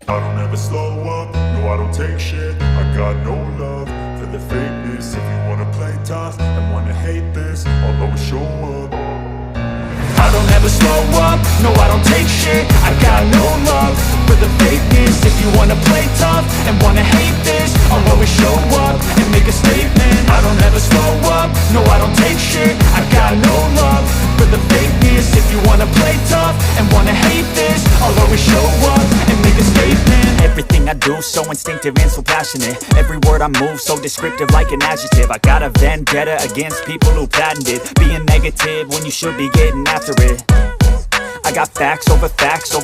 I don't ever slow up, no I don't take shit. I got no love for the fakeness. If you wanna play tough and wanna hate this, I'll always show up. I don't ever slow up, no I don't take shit. I got no love for the fakeness. If you wanna play tough and wanna hate this, I'll always show up and make a statement. I don't ever slow up, no I don't take shit. I got no love for the fakeness. If you wanna play tough and wanna hate this, I'll always show up and make a statement. Everything I do so instinctive and so passionate. Every word I move so descriptive like an adjective. I got a vendetta against people who patented being negative when you should be getting after it. I got facts over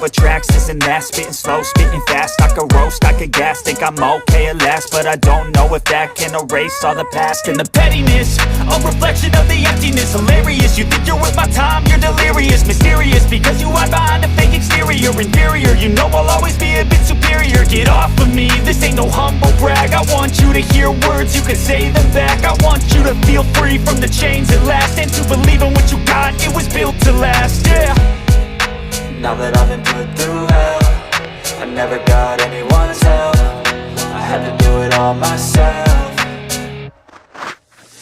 tracks, this and that. Spitting slow, spitting fast, I could roast, I could gas. Think I'm okay at last, but I don't know if that can erase all the past. And the pettiness, a reflection of the emptiness. Hilarious, you think you're worth my time, you're delirious. Mysterious, because you hide behind a fake exterior. Inferior, you know I'll always be a bit superior. Get off of me, this ain't no humble brag. I want you to hear words, you can say them back. I want you to feel free from the chains at last, and to believe in what you got, it was built to last, yeah. Now that I've been put through hell, I never got anyone's help. I had to do it all myself.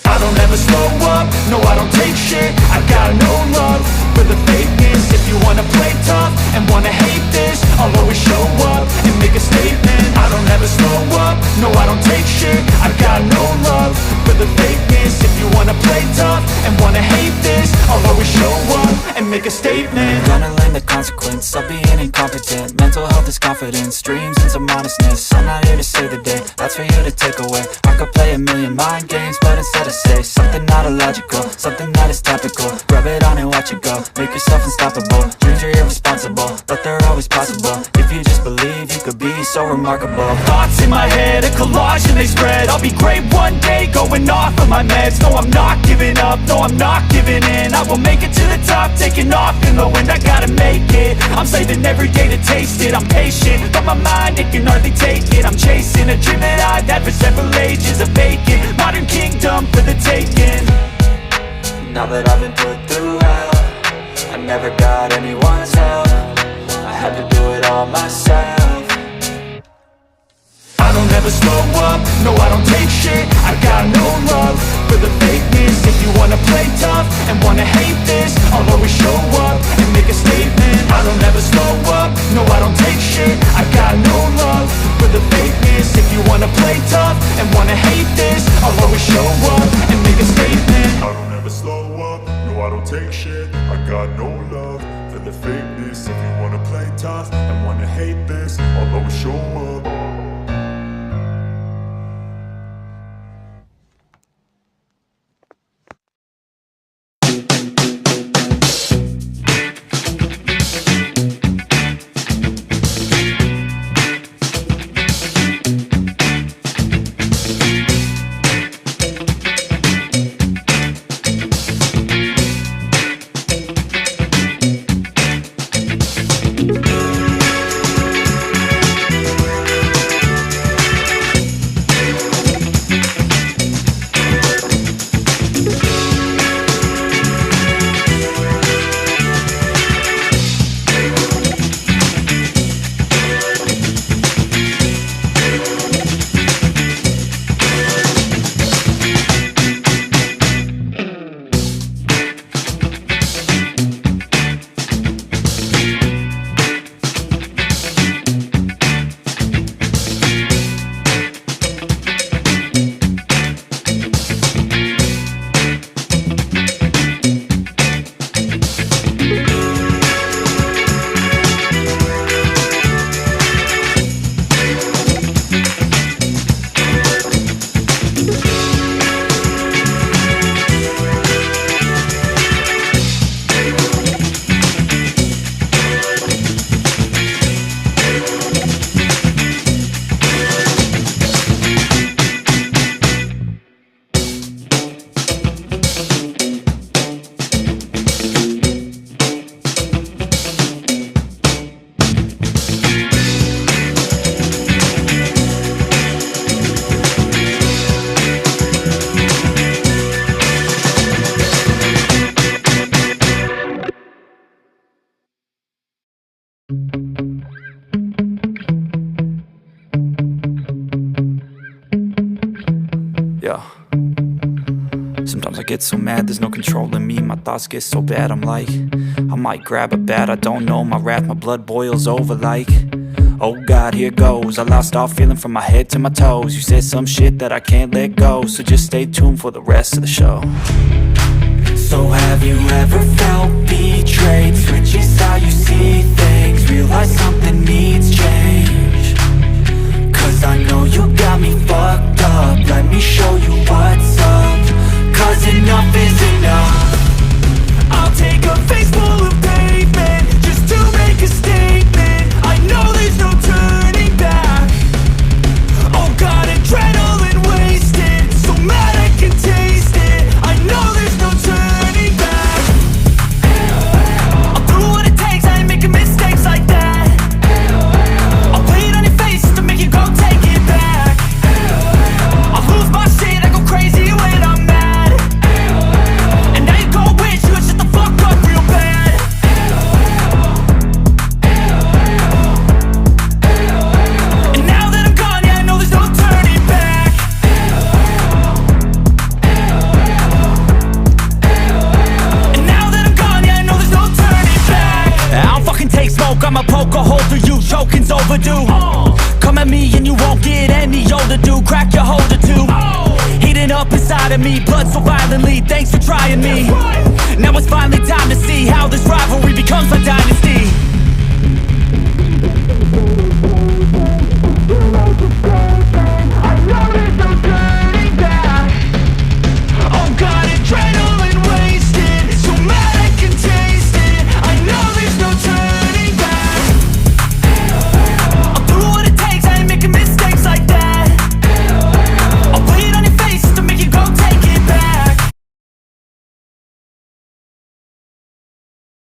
I don't ever slow up, no I don't take shit. I got no love for the fakeness. If you wanna play tough and wanna hate this, I'll always show up and make a statement. I don't ever slow up, no I don't take shit. I got no love for the fakeness. If you wanna play tough and wanna hate this, I'll always show up and make a statement. Gonna learn the consequence of being incompetent. Mental health is confidence, dreams and some honestness. I'm not here to save the day, that's for you to take away. I could play a million mind games, but instead I say something not illogical, something that is topical. Rub it on and watch it go, make yourself unstoppable. Dreams are irresponsible, but they're always possible. If you just believe, you could be so remarkable. Thoughts in my head, a collage and they spread. I'll be great one day, going off of my meds. No I'm not giving up, no I'm not giving in. I will make it to the top, taking off in the wind. I gotta make it, I'm saving every day to taste it. I'm patient, but my mind, it can hardly take it. I'm chasing a dream that I've had for several ages. A vacant, modern kingdom for the taking. Now that I've been put through hell, I never got anyone's help. I had to do it all myself. I don't ever slow up, no I don't take shit. I got no love for the fakeness. If you wanna play tough and wanna hate this, I'll always show up and make a statement. I don't ever slow up, no I don't take shit. I got no love for the fakeness. If you wanna play tough and wanna hate this, I'll always show up and make a statement. I don't ever slow up, no I don't take shit. I got no love for the fakeness. If you wanna play tough and wanna hate this, I'll always show up. I get so mad, there's no controlling me. My thoughts get so bad, I'm like, I might grab a bat, I don't know. My wrath, my blood boils over like, oh God, here goes. I lost all feeling from my head to my toes. You said some shit that I can't let go, so just stay tuned for the rest of the show. So have you ever felt betrayed? Switches how you see things, realize something needs change. Cause I know you got me fucked up, let me show you what's up. Cause enough is enough. I'll take a face full of pavement just to make a statement. I know there's no turning back. Oh God, adrenaline wasted, so mad I can taste it. I know there's no turning back. I'll do what it takes, I ain't making mistakes like that. I'll play it on your face to make you go take it back. I'll lose my shit, I go crazy when I'm mad. And now you go wish you would shut the fuck up real bad. And now that I'm gone, yeah, I know there's no turning back. And now that I'm gone, yeah, I know there's no turning back. I don't fucking take smoke, I'ma poke a hole through you, choking's overdue. Come at me and you won't get any older, dude. Crack your holder too. Heating up inside of me, blood so violently. Thanks for trying me. Now it's finally